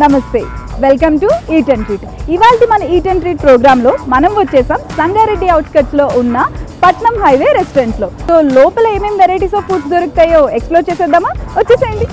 నమస్తే, welcome to eat and treat. ఇవాల్టి మన ఈట్ అండ్ ట్రీట్ ప్రోగ్రాంలో మనం వచ్చేసాం సంగారెడ్డి అవుట్స్కట్స్లో ఉన్న పట్నం హైవే రెస్టారెంట్స్లో. సో లోపల ఏమేమి వెరైటీస్ ఆఫ్ ఫుడ్స్ దొరుకుతాయో ఎక్స్ప్లోర్ చేసేద్దామా? వచ్చేసేయండి.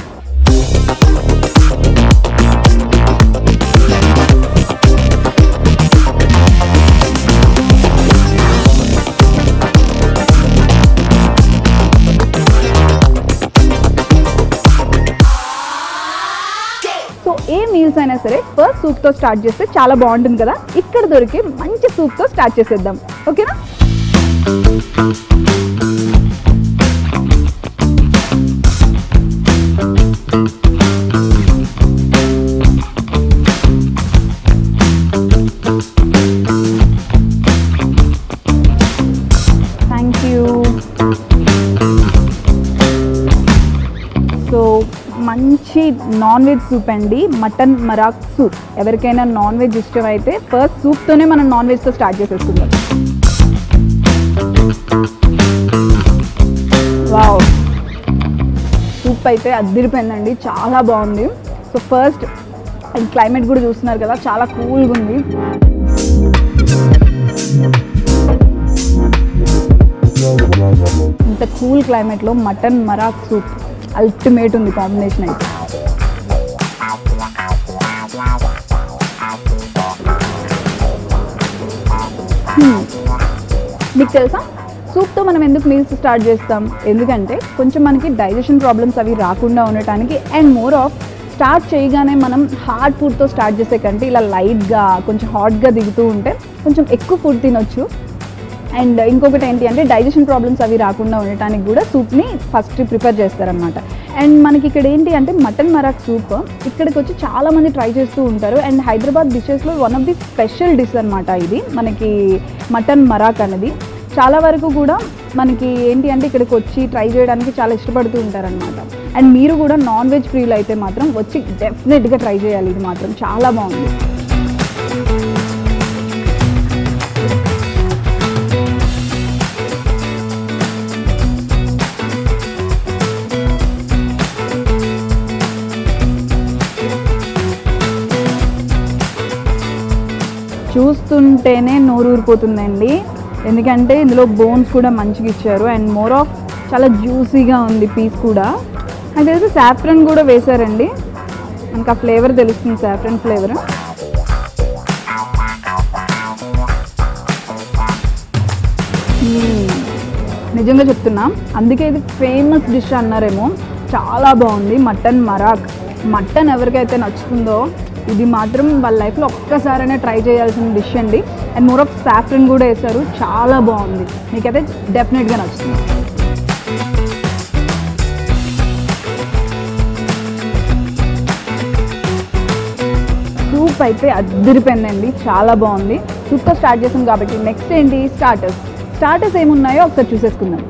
సో ఏ మీల్స్ అయినా సరే ఫస్ట్ సూప్తో స్టార్ట్ చేస్తే చాలా బాగుంటుంది కదా. ఇక్కడ దొరికే మంచి సూప్తో స్టార్ట్ చేసేద్దాం, ఓకేనా? Thank you. సో మంచి నాన్ వెజ్ సూప్ అండి, మటన్ మరాక్ సూప్. ఎవరికైనా నాన్ వెజ్ ఇష్టం అయితే ఫస్ట్ సూప్తోనే మనం నాన్ వెజ్తో స్టార్ట్ చేసేసుకుందాం. వావ్, సూప్ అయితే అద్దిరిపోయిందండి, చాలా బాగుంది. సో ఫస్ట్ అండ్ క్లైమేట్ కూడా చూస్తున్నారు కదా, చాలా కూల్గా ఉంది. ఇంత cool క్లైమేట్లో mutton marag soup ultimate ఉంది కాంబినేషన్ అయితే. మీకు తెలుసా సూప్తో మనం ఎందుకు మీల్స్ స్టార్ట్ చేస్తాం? ఎందుకంటే కొంచెం మనకి డైజెషన్ ప్రాబ్లమ్స్ అవి రాకుండా ఉండటానికి, అండ్ మోర్ ఆఫ్ స్టార్ట్ చేయగానే మనం హార్డ్ ఫుడ్తో స్టార్ట్ చేసే కంటే ఇలా లైట్గా కొంచెం హాట్గా దిగుతూ ఉంటే కొంచెం ఎక్కువ ఫుడ్ తినొచ్చు. అండ్ ఇంకొకటి ఏంటి అంటే డైజెషన్ ప్రాబ్లమ్స్ అవి రాకుండా ఉండటానికి కూడా సూప్ని ఫస్ట్ ప్రిపేర్ చేస్తారనమాట. అండ్ మనకి ఇక్కడ ఏంటి అంటే మటన్ మరాక్ సూప్ ఇక్కడికి వచ్చి చాలామంది ట్రై చేస్తూ ఉంటారు. అండ్ హైదరాబాద్ డిషెస్లో one of the special dish అనమాట ఇది, మనకి మటన్ మరాక్ అనేది. చాలా వరకు కూడా మనకి ఏంటి అంటే ఇక్కడికి వచ్చి ట్రై చేయడానికి చాలా ఇష్టపడుతూ ఉంటారనమాట. అండ్ మీరు కూడా నాన్ వెజ్ ప్రియులు అయితే మాత్రం వచ్చి డెఫినెట్గా ట్రై చేయాలి, ఇది మాత్రం చాలా బాగుంది. చూస్తుంటేనే నోరు ఊరిపోతుందండి, ఎందుకంటే ఇందులో బోన్స్ కూడా మంచిగా ఇచ్చారు. అండ్ మోర్ ఆఫ్ చాలా జ్యూసీగా ఉంది పీస్ కూడా. నాకు తెలిసి సాఫ్రన్ కూడా వేశారండి, మనకు ఆ ఫ్లేవర్ తెలుస్తుంది, సాఫ్రన్ ఫ్లేవర్. నిజంగా చెప్తున్నా, అందుకే ఇది ఫేమస్ డిష్ అన్నారేమో. చాలా బాగుంది మటన్ మరాక్. మటన్ ఎవరికైతే నచ్చుతుందో ఇది మాత్రం వాళ్ళ లైఫ్లో ఒక్కసారైనా ట్రై చేయాల్సిన డిష్ అండి. అండ్ మోర్ ఆఫ్ సాఫ్రన్ కూడా వేశారు, చాలా బాగుంది. మీకైతే డెఫినెట్గా నచ్చుతుంది. సూప్ అయితే అద్దిరిపోయిందండి, చాలా బాగుంది. సూప్తో స్టార్ట్ చేసాం కాబట్టి నెక్స్ట్ ఏంటి? స్టార్టర్స్ ఏమున్నాయో ఒకసారి చూసేసుకుందాం.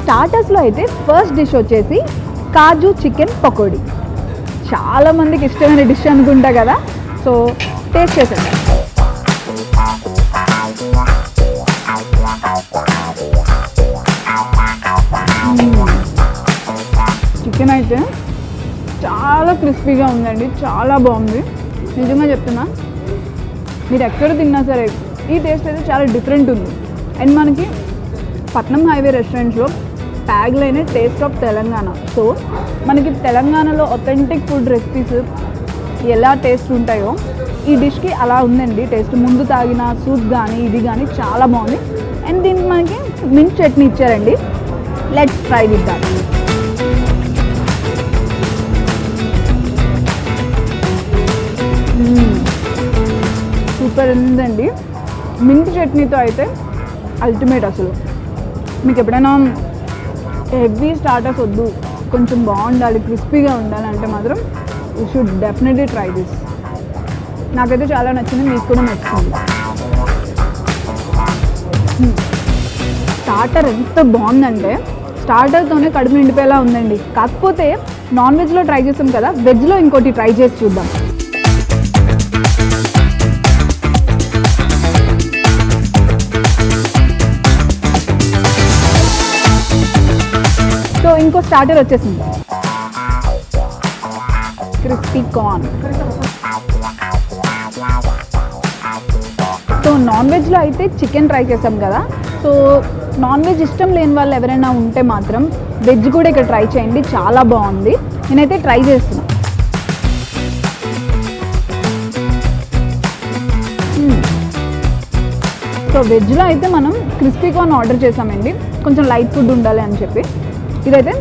స్టార్టర్స్లో అయితే ఫస్ట్ డిష్ వచ్చేసి కాజు చికెన్ పకోడీ. చాలామందికి ఇష్టమైన డిష్ అనుకుంటా కదా, సో టేస్ట్ చేసేద్దాం. చికెన్ అయితే చాలా క్రిస్పీగా ఉందండి, చాలా బాగుంది. నిజంగా చెప్తున్నా, మీరు ఎక్కడ తిన్నా సరే ఈ టేస్ట్ అయితే చాలా డిఫరెంట్ ఉంది. అండ్ మనకి పట్నం హైవే రెస్టారెంట్స్లో tag line taste of Telangana. So మనకి తెలంగాణలో ఒథెంటిక్ ఫుడ్ రెసిపీస్ ఎలా టేస్ట్ ఉంటాయో ఈ డిష్కి అలా ఉందండి టేస్ట్. ముందు తాగిన సూప్ కానీ ఇది కానీ చాలా బాగుంది. అండ్ దీనికి మనకి మింట్ చట్నీ ఇచ్చారండి. Let's try with that. Super ఉందండి. మింట్ చట్నీతో అయితే అల్టిమేట్ అసలు. మీకు ఎప్పుడైనా హెవీ స్టార్టర్స్ వద్దు, కొంచెం బాగుండాలి, క్రిస్పీగా ఉండాలంటే మాత్రం you should definitely try this. నాకైతే చాలా నచ్చింది, మీకు కూడా నచ్చింది. స్టార్టర్ ఎంత బాగుందంటే స్టార్టర్తోనే కడుపు నిండిపోయేలా ఉందండి. కాకపోతే నాన్ వెజ్లో ట్రై చేసాం కదా, వెజ్లో ఇంకోటి ట్రై చేసి చూద్దాం. సో ఇంకో స్టార్టర్ వచ్చేసింది, క్రిస్పీ కార్న్. సో నాన్ వెజ్లో అయితే చికెన్ ట్రై చేసాం కదా, సో నాన్ వెజ్ ఇష్టం లేని వాళ్ళు ఎవరైనా ఉంటే మాత్రం వెజ్ కూడా ఇక్కడ ట్రై చేయండి, చాలా బాగుంది. నేనైతే ట్రై చేస్తున్నా. సో వెజ్లో అయితే మనం క్రిస్పీ కార్న్ ఆర్డర్ చేసామండి, కొంచెం లైట్ ఫుడ్ ఉండాలి అని చెప్పి. ఇదైతే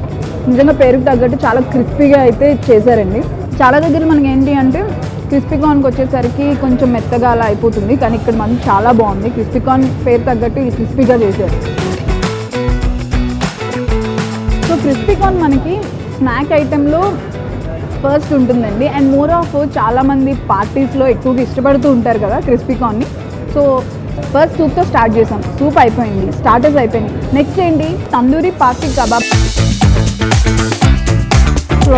నిజంగా పేరుకు తగ్గట్టు చాలా క్రిస్పీగా అయితే చేశారండి. చాలా దగ్గర మనకి ఏంటి అంటే క్రిస్పీ కార్న్కి వచ్చేసరికి కొంచెం మెత్తగా అలా అయిపోతుంది, కానీ ఇక్కడ మనం చాలా బాగుంది. క్రిస్పీ కార్న్ పేరు తగ్గట్టు ఇది క్రిస్పీగా చేశారు. సో క్రిస్పీ కార్న్ మనకి స్నాక్ ఐటెంలో ఫస్ట్ ఉంటుందండి. అండ్ మోర్ ఆఫ్ చాలామంది పార్టీస్లో ఎక్కువగా ఇష్టపడుతూ ఉంటారు కదా క్రిస్పీ కార్న్ని. సో ఫస్ట్ సూప్తో స్టార్ట్ చేసాం, సూప్ అయిపోయింది, స్టార్టర్స్ అయిపోయింది. నెక్స్ట్ ఏంటి, తందూరి పార్టీ కబాబ్. సో